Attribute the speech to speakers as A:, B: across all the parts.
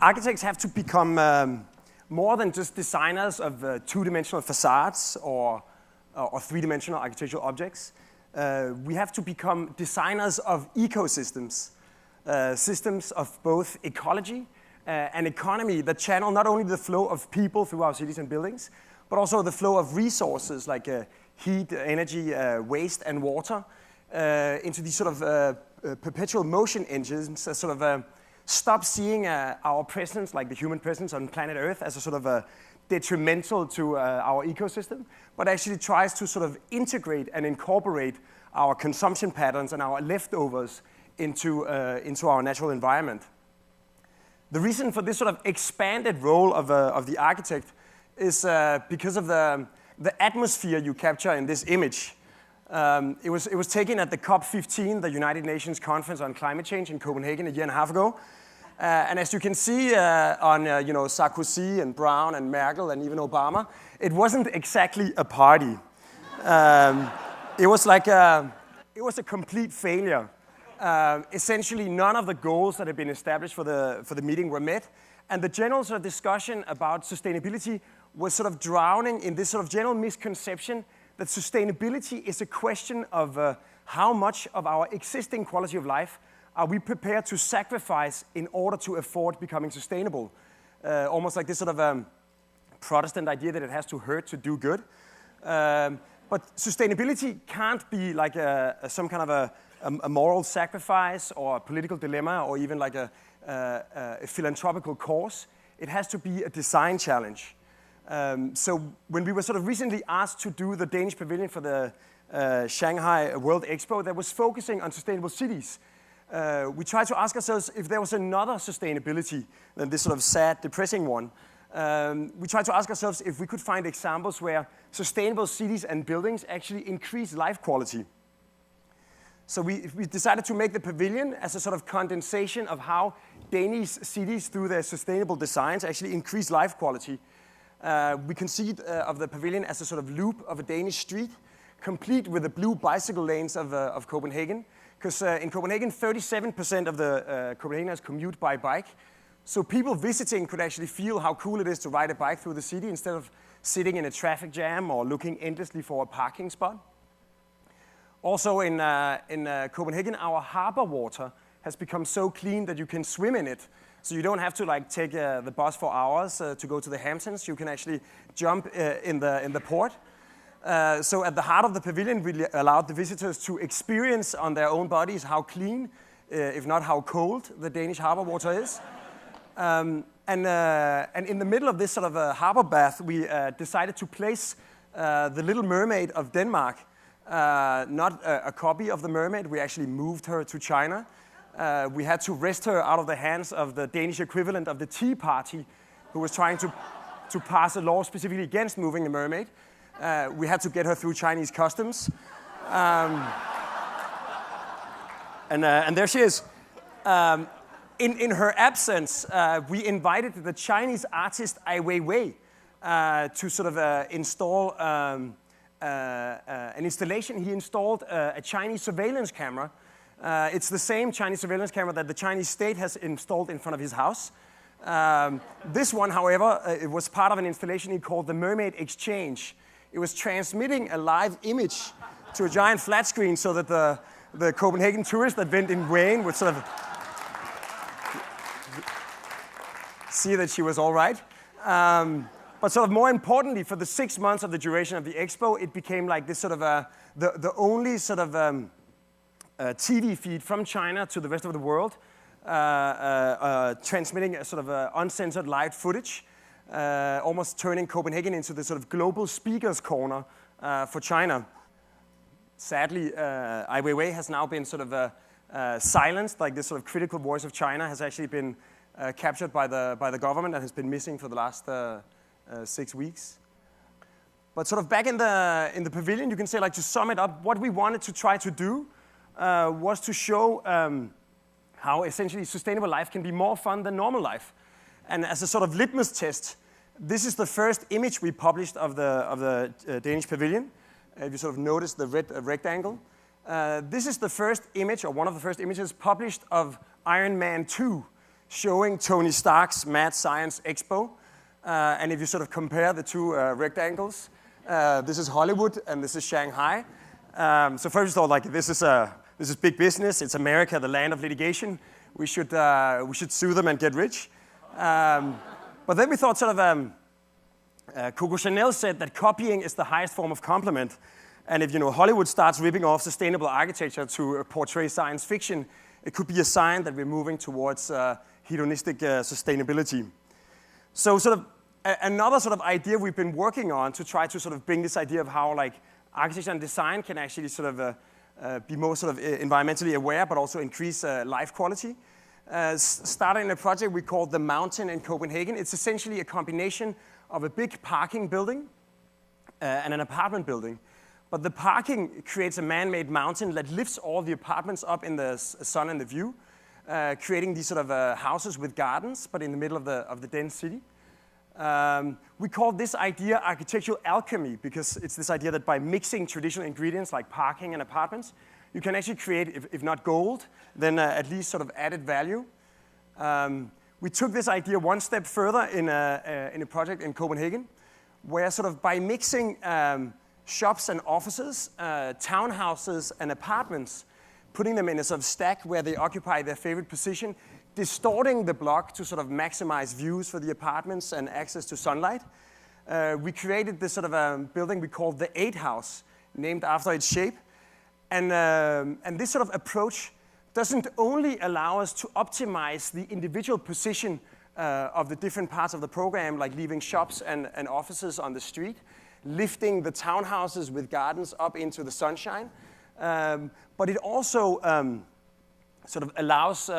A: architects have to become more than just designers of two-dimensional facades or three-dimensional architectural objects. We have to become designers of ecosystems, systems of both ecology and economy that channel not only the flow of people through our cities and buildings, but also the flow of resources like heat, energy, waste, and water into these sort of perpetual motion engines that sort of stop seeing our presence, like the human presence on planet Earth, as a sort of detrimental to our ecosystem, but actually tries to sort of integrate and incorporate our consumption patterns and our leftovers into our natural environment. The reason for this sort of expanded role of the architect is because of the atmosphere you capture in this image. It was taken at the COP15, the United Nations Conference on Climate Change in Copenhagen a year and a half ago. And as you can see on Sarkozy and Brown and Merkel and even Obama, it wasn't exactly a party. It was a complete failure. Essentially, none of the goals that had been established for the meeting were met, and the general sort of discussion about sustainability was sort of drowning in this sort of general misconception that sustainability is a question of how much of our existing quality of life are we prepared to sacrifice in order to afford becoming sustainable? Almost like this sort of Protestant idea that it has to hurt to do good. But sustainability can't be like some kind of a moral sacrifice or a political dilemma or even like a philanthropical cause. It has to be a design challenge. So when we were sort of recently asked to do the Danish pavilion for the Shanghai World Expo that was focusing on sustainable cities, we tried to ask ourselves if there was another sustainability than this sort of sad, depressing one. We tried to ask ourselves if we could find examples where sustainable cities and buildings actually increase life quality. So we decided to make the pavilion as a sort of condensation of how Danish cities, through their sustainable designs, actually increase life quality. We conceived of the pavilion as a sort of loop of a Danish street, complete with the blue bicycle lanes of Copenhagen. Because in Copenhagen, 37% of the Copenhageners commute by bike. So people visiting could actually feel how cool it is to ride a bike through the city instead of sitting in a traffic jam or looking endlessly for a parking spot. Also in Copenhagen, our harbor water has become so clean that you can swim in it. So you don't have to like take the bus for hours to go to the Hamptons. You can actually jump in the port. So at the heart of the pavilion, we allowed the visitors to experience on their own bodies how clean, if not how cold, the Danish harbor water is. And in the middle of this sort of harbor bath, we decided to place the little Mermaid of Denmark. Not a copy of the mermaid. We actually moved her to China. We had to wrest her out of the hands of the Danish equivalent of the Tea Party, who was trying to pass a law specifically against moving the mermaid. We had to get her through Chinese customs. And there she is. In her absence, we invited the Chinese artist Ai Weiwei to sort of install an installation. He installed a Chinese surveillance camera. It's the same Chinese surveillance camera that the Chinese state has installed in front of his house. This one, however, it was part of an installation he called the Mermaid Exchange. It was transmitting a live image to a giant flat screen so that the Copenhagen tourists that went in rain would sort of see that she was all right. But sort of more importantly, for the 6 months of the duration of the expo, it became like this sort of the only sort of TV feed from China to the rest of the world, transmitting a sort of uncensored live footage, almost turning Copenhagen into the sort of global speakers corner for China. Sadly, Ai Weiwei has now been sort of silenced. Like this sort of critical voice of China has actually been captured by the government and has been missing for the last 6 weeks. But sort of back in the pavilion, you can say, like, to sum it up, what we wanted to try to do was to show how essentially sustainable life can be more fun than normal life. And as a sort of litmus test, this is the first image we published of the Danish pavilion. If you sort of notice the red rectangle. This is the first image, or one of the first images, published of Iron Man 2, showing Tony Stark's Mad Science Expo. And if you sort of compare the two rectangles, this is Hollywood and this is Shanghai. So first of all, like this is big business. It's America, the land of litigation. We should sue them and get rich. But then we thought sort of Coco Chanel said that copying is the highest form of compliment. And if Hollywood starts ripping off sustainable architecture to portray science fiction, it could be a sign that we're moving towards hedonistic sustainability. So sort of another sort of idea we've been working on to try to sort of bring this idea of how like architecture and design can actually sort of be more sort of environmentally aware, but also increase life quality. Started in a project we called The Mountain in Copenhagen. It's essentially a combination of a big parking building and an apartment building. But the parking creates a man-made mountain that lifts all the apartments up in the sun and the view, creating these sort of houses with gardens, but in the middle of the dense city. We call this idea architectural alchemy because it's this idea that by mixing traditional ingredients like parking and apartments, you can actually create, if not gold, then at least sort of added value. We took this idea one step further in a project in Copenhagen, where sort of by mixing shops and offices, townhouses and apartments, putting them in a sort of stack where they occupy their favorite position, distorting the block to sort of maximize views for the apartments and access to sunlight. We created this sort of building we called the 8 House, named after its shape. And this sort of approach doesn't only allow us to optimize the individual position of the different parts of the program, like leaving shops and offices on the street, lifting the townhouses with gardens up into the sunshine, but it also sort of allows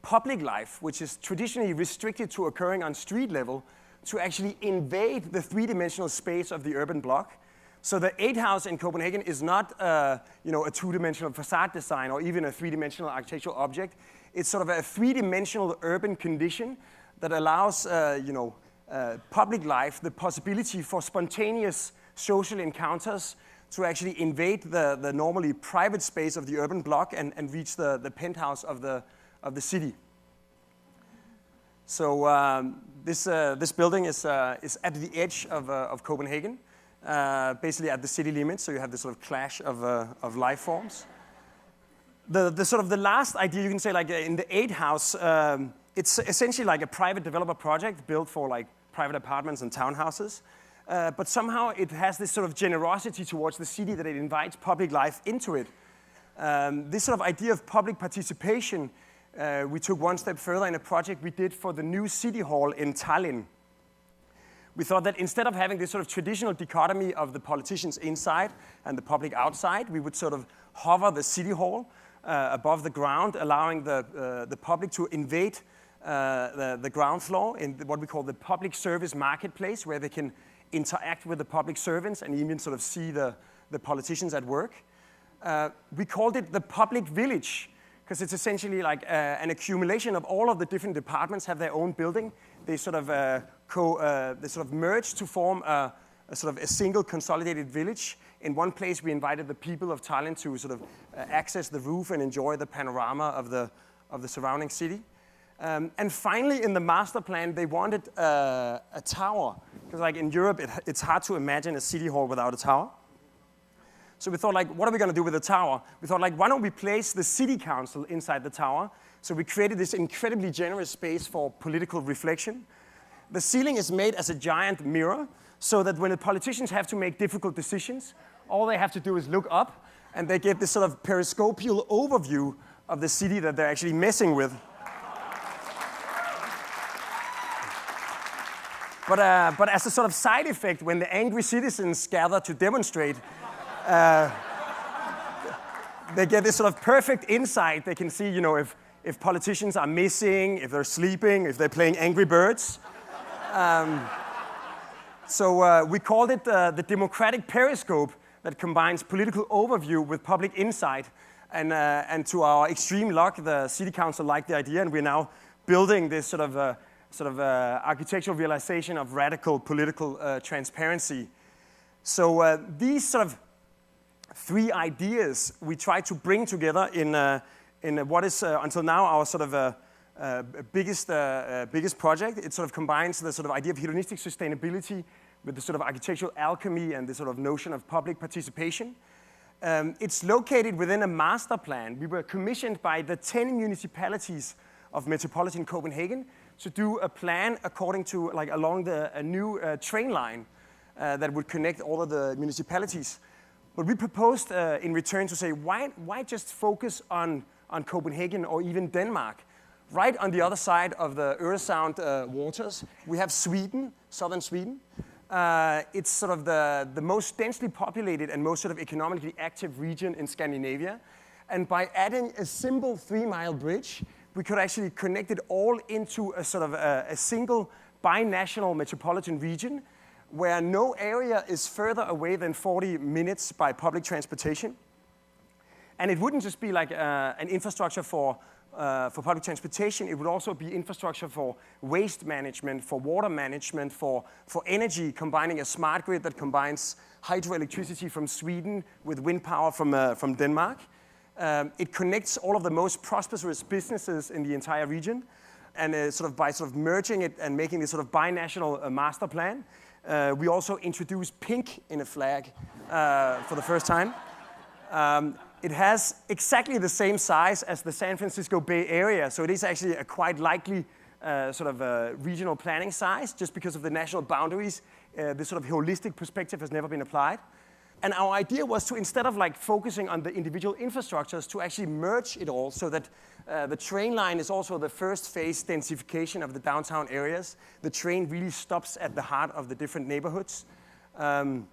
A: public life, which is traditionally restricted to occurring on street level, to actually invade the three-dimensional space of the urban block. So the 8 House in Copenhagen is not a two-dimensional facade design or even a three-dimensional architectural object. It's sort of a three-dimensional urban condition that allows public life the possibility for spontaneous social encounters to actually invade the normally private space of the urban block and reach the penthouse of the city. So this building is at the edge of Copenhagen. Basically at the city limits, so you have this sort of clash of life forms. The sort of the last idea you can say, like in the 8 House, it's essentially like a private developer project built for like private apartments and townhouses, but somehow it has this sort of generosity towards the city that it invites public life into it. This sort of idea of public participation, we took one step further in a project we did for the new city hall in Tallinn. We thought that instead of having this sort of traditional dichotomy of the politicians inside and the public outside, we would sort of hover the city hall above the ground, allowing the public to invade the ground floor in what we call the public service marketplace, where they can interact with the public servants and even sort of see the politicians at work. We called it the public village, because it's essentially like an accumulation of all of the different departments have their own building. They sort of they sort of merge to form a sort of a single consolidated village. In one place, we invited the people of Tallinn to sort of access the roof and enjoy the panorama of the surrounding city. And finally, in the master plan, they wanted a tower, because like in Europe, it's hard to imagine a city hall without a tower. So we thought, like, what are we going to do with the tower? We thought, like, why don't we place the city council inside the tower? So we created this incredibly generous space for political reflection. The ceiling is made as a giant mirror, so that when the politicians have to make difficult decisions, all they have to do is look up, and they get this sort of periscopial overview of the city that they're actually messing with. But as a sort of side effect, when the angry citizens gather to demonstrate, they get this sort of perfect insight. They can see, if politicians are missing, if they're sleeping, if they're playing Angry Birds. So we called it the democratic periscope that combines political overview with public insight. And to our extreme luck, the city council liked the idea, and we're now building this sort of architectural realization of radical political transparency. So these sort of three ideas we try to bring together in what is until now our sort of biggest project. It sort of combines the sort of idea of hedonistic sustainability with the sort of architectural alchemy and the sort of notion of public participation. It's located within a master plan. We were commissioned by the 10 municipalities of metropolitan Copenhagen to do a plan according to, like, along a new train line that would connect all of the municipalities. But we proposed in return to say, why just focus on Copenhagen or even Denmark? Right on the other side of the Øresund waters, we have Sweden, southern Sweden. It's sort of the most densely populated and most sort of economically active region in Scandinavia. And by adding a simple 3-mile bridge, we could actually connect it all into a sort of a single binational metropolitan region where no area is further away than 40 minutes by public transportation. And it wouldn't just be like an infrastructure for public transportation. It would also be infrastructure for waste management, for water management, for energy, combining a smart grid that combines hydroelectricity from Sweden with wind power from Denmark. It connects all of the most prosperous businesses in the entire region. And by merging it and making this sort of binational master plan, we also introduced pink in a flag for the first time. It has exactly the same size as the San Francisco Bay Area, so it is actually a quite likely regional planning size, just because of the national boundaries. This sort of holistic perspective has never been applied. And our idea was to, instead of like focusing on the individual infrastructures, to actually merge it all so that the train line is also the first phase densification of the downtown areas. The train really stops at the heart of the different neighborhoods. And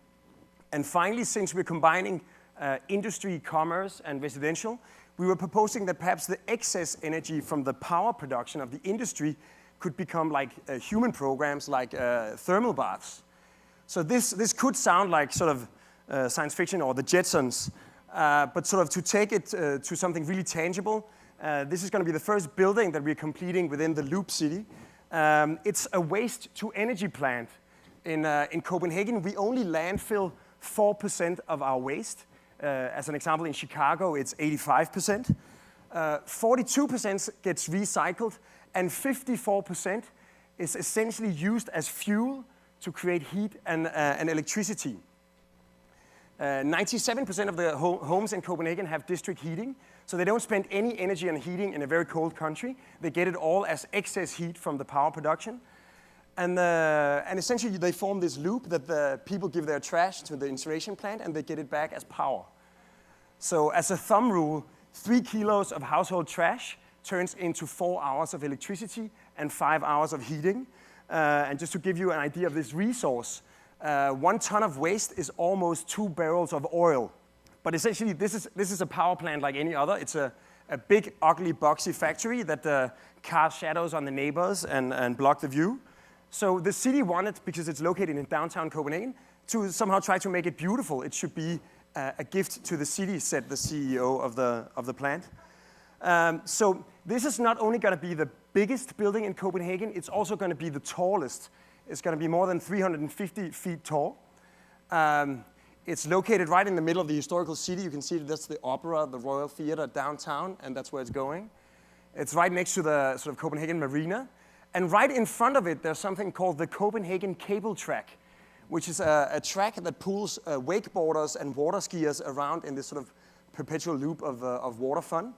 A: finally, since we're combining industry, commerce, and residential, we were proposing that perhaps the excess energy from the power production of the industry could become like human programs, like thermal baths. So this could sound like sort of science fiction or the Jetsons, but sort of to take it to something really tangible, this is going to be the first building that we're completing within the Loop City. It's a waste-to-energy plant. In Copenhagen, we only landfill 4% of our waste. As an example, in Chicago, it's 85%. 42% gets recycled, and 54% is essentially used as fuel to create heat and electricity. 97% of the homes in Copenhagen have district heating, so they don't spend any energy on heating in a very cold country. They get it all as excess heat from the power production. And essentially, they form this loop that the people give their trash to the incineration plant, and they get it back as power. So as a thumb rule, 3 kilos of household trash turns into 4 hours of electricity and 5 hours of heating. And just to give you an idea of this resource, 1 ton of waste is almost 2 barrels of oil. But essentially, this is a power plant like any other. It's a big, ugly, boxy factory that casts shadows on the neighbors and block the view. So the city wanted, because it's located in downtown Copenhagen, to somehow try to make it beautiful. It should be a gift to the city, said the CEO of the plant. So this is not only going to be the biggest building in Copenhagen, it's also going to be the tallest. It's going to be more than 350 feet tall. It's located right in the middle of the historical city. You can see that's the opera, the Royal Theatre downtown, and that's where it's going. It's right next to the sort of Copenhagen Marina. And right in front of it, there's something called the Copenhagen Cable Track, which is a track that pulls wakeboarders and water skiers around in this sort of perpetual loop of water fun.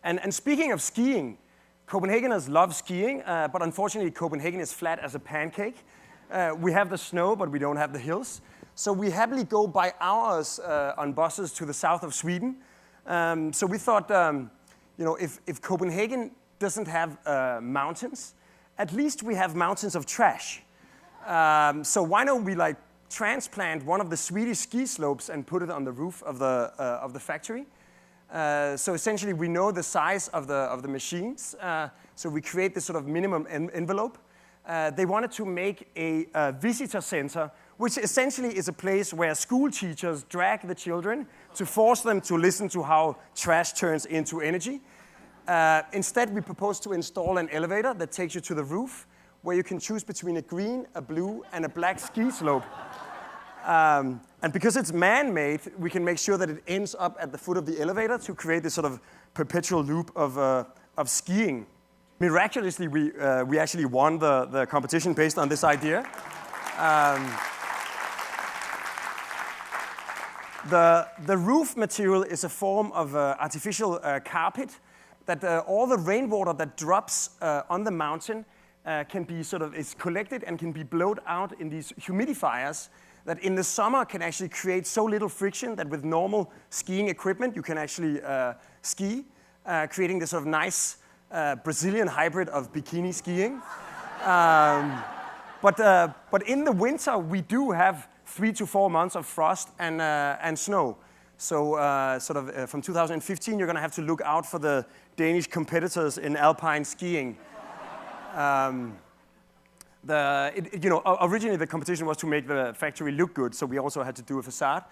A: And speaking of skiing, Copenhageners love skiing, but unfortunately Copenhagen is flat as a pancake. We have the snow, but we don't have the hills. So we happily go by hours on buses to the south of Sweden. So we thought, if Copenhagen doesn't have mountains, at least we have mountains of trash. So why don't we transplant one of the Swedish ski slopes and put it on the roof of the factory? So essentially, we know the size of the machines, so we create this sort of minimum envelope. They wanted to make a visitor center, which essentially is a place where school teachers drag the children to force them to listen to how trash turns into energy. Instead, we propose to install an elevator that takes you to the roof, where you can choose between a green, a blue, and a black ski slope. And because it's man-made, we can make sure that it ends up at the foot of the elevator to create this sort of perpetual loop of skiing. Miraculously, we actually won the competition based on this idea. The roof material is a form of artificial carpet that all the rainwater that drops on the mountain can be is collected and can be blown out in these humidifiers that in the summer can actually create so little friction that with normal skiing equipment you can actually ski, creating this sort of nice Brazilian hybrid of bikini skiing. But in the winter we do have 3 to 4 months of frost and snow. So from 2015 you're going to have to look out for the Danish competitors in alpine skiing. Originally the competition was to make the factory look good, so we also had to do a facade.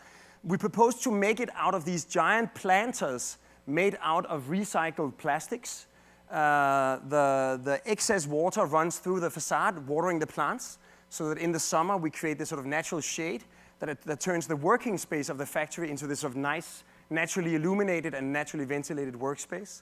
A: We proposed to make it out of these giant planters made out of recycled plastics. The excess water runs through the facade, watering the plants, so that in the summer we create this sort of natural shade that turns the working space of the factory into this sort of nice, naturally illuminated and naturally ventilated workspace.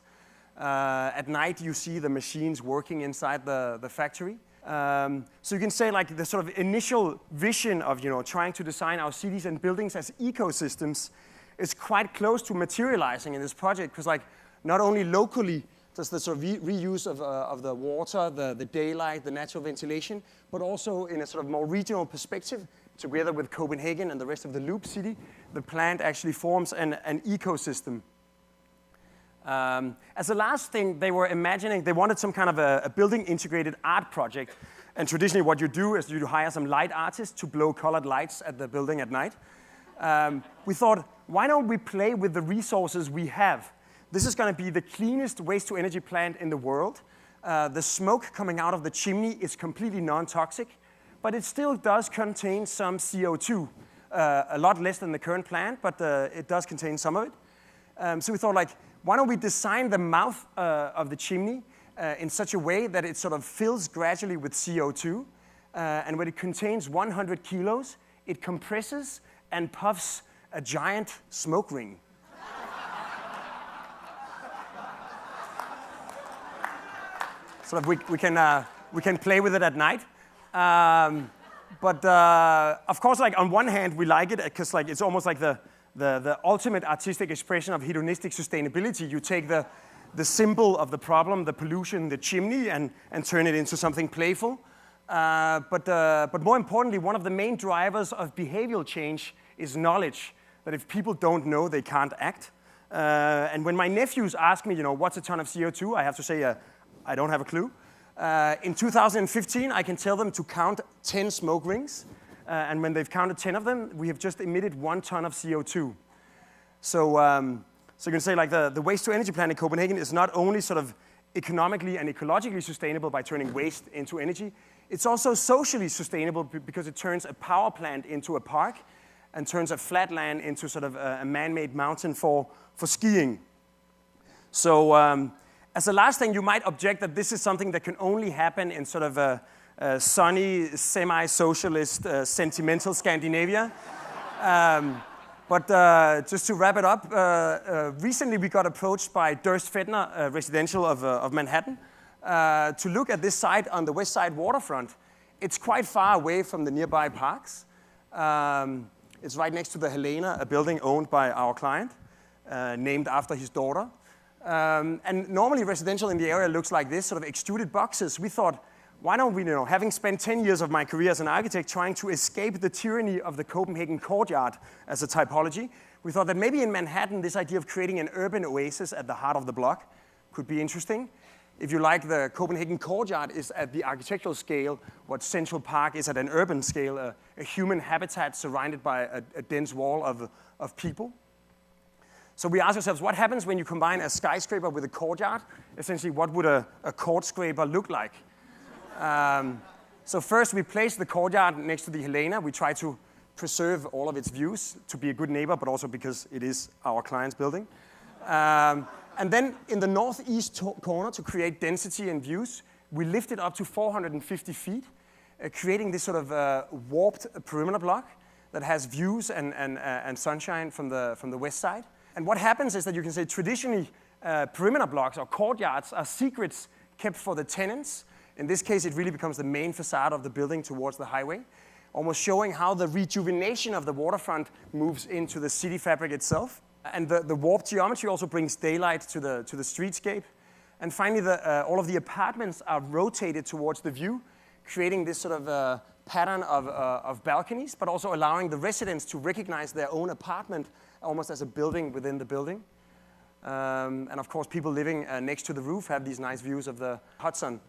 A: At night you see the machines working inside the factory. So you can say like the sort of initial vision of trying to design our cities and buildings as ecosystems is quite close to materializing in this project, because like not only locally does the sort of reuse of the water, the daylight, the natural ventilation, but also in a sort of more regional perspective, together with Copenhagen and the rest of the Loop City, the plant actually forms an ecosystem. As a last thing, they were imagining, they wanted some kind of a building integrated art project. And traditionally what you do is you hire some light artists to blow colored lights at the building at night. We thought, why don't we play with the resources we have? This is going to be the cleanest waste-to-energy plant in the world. The smoke coming out of the chimney is completely non-toxic, but it still does contain some CO2. A lot less than the current plant, but it does contain some of it. So we thought, like, why don't we design the mouth of the chimney in such a way that it sort of fills gradually with CO2, and when it contains 100 kilos, it compresses and puffs a giant smoke ring. Sort of we can play with it at night. But of course, like on one hand, we like it because like it's almost like the ultimate artistic expression of hedonistic sustainability. You take the symbol of the problem, the pollution, the chimney, and turn it into something playful. But more importantly, one of the main drivers of behavioral change is knowledge. That if people don't know, they can't act. And when my nephews ask me, what's a ton of CO2, I have to say, I don't have a clue. In 2015, I can tell them to count 10 smoke rings. And when they've counted 10 of them, we have just emitted 1 ton of CO2. So you can say like the waste-to-energy plant in Copenhagen is not only sort of economically and ecologically sustainable by turning waste into energy, it's also socially sustainable because it turns a power plant into a park and turns a flat land into sort of a man-made mountain for skiing. So as a last thing, you might object that this is something that can only happen in sort of a sunny, semi-socialist, sentimental Scandinavia. But just to wrap it up, recently we got approached by Durst Fedner Residential of Manhattan to look at this site on the West Side waterfront. It's quite far away from the nearby parks. It's right next to the Helena, a building owned by our client, named after his daughter. And normally residential in the area looks like this, sort of extruded boxes. We thought, why don't we, having spent 10 years of my career as an architect trying to escape the tyranny of the Copenhagen Courtyard as a typology, we thought that maybe in Manhattan this idea of creating an urban oasis at the heart of the block could be interesting. If you like, the Copenhagen Courtyard is at the architectural scale what Central Park is at an urban scale, a human habitat surrounded by a dense wall of people. So we asked ourselves, what happens when you combine a skyscraper with a courtyard? Essentially, what would a court scraper look like? So first, we placed the courtyard next to the Helena. We try to preserve all of its views to be a good neighbor, but also because it is our client's building. And then in the northeast corner, to create density and views, we lift it up to 450 feet, creating this sort of warped perimeter block that has views and sunshine from the west side. And what happens is that you can say traditionally, perimeter blocks or courtyards are secrets kept for the tenants. In this case, it really becomes the main facade of the building towards the highway, almost showing how the rejuvenation of the waterfront moves into the city fabric itself. And the warped geometry also brings daylight to the streetscape. And finally, all of the apartments are rotated towards the view, creating this sort of pattern of balconies, but also allowing the residents to recognize their own apartment almost as a building within the building. And of course, people living next to the roof have these nice views of the Hudson.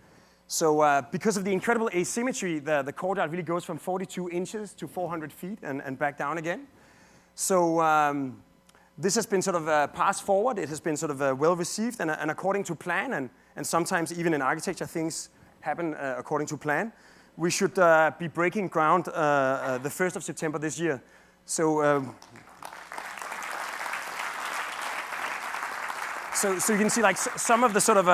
A: So because of the incredible asymmetry, the courtyard really goes from 42 inches to 400 feet and back down again. So this has been sort of passed forward. It has been sort of well received and according to plan, and sometimes even in architecture things happen according to plan. We should be breaking ground the 1st of September this year. So so you can see like some of the sort of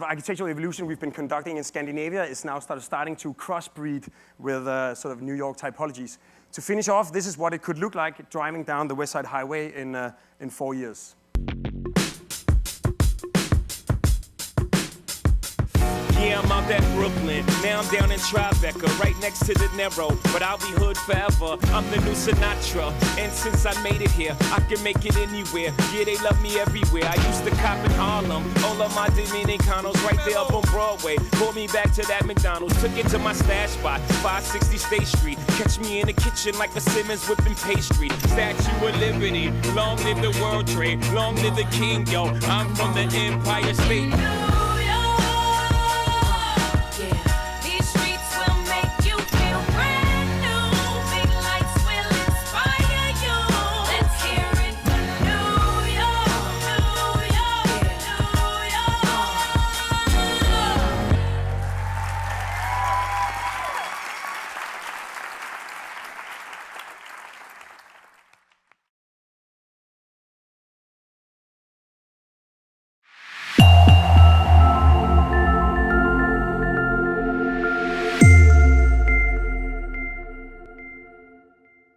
A: architectural evolution we've been conducting in Scandinavia is now starting to crossbreed with sort of New York typologies. To finish off, this is what it could look like driving down the West Side Highway in 4 years.
B: Yeah, I'm out at Brooklyn, now I'm down in Tribeca, right next to De Niro, but I'll be hood forever, I'm the new Sinatra, and since I made it here, I can make it anywhere, yeah, they love me everywhere, I used to cop in Harlem, all of my Dominicanos right there up on Broadway, pulled me back to that McDonald's, took it to my stash spot, 560 State Street, catch me in the kitchen like a Simmons whipping pastry, Statue of Liberty, long live the World Trade, long live the King, yo, I'm from the Empire State.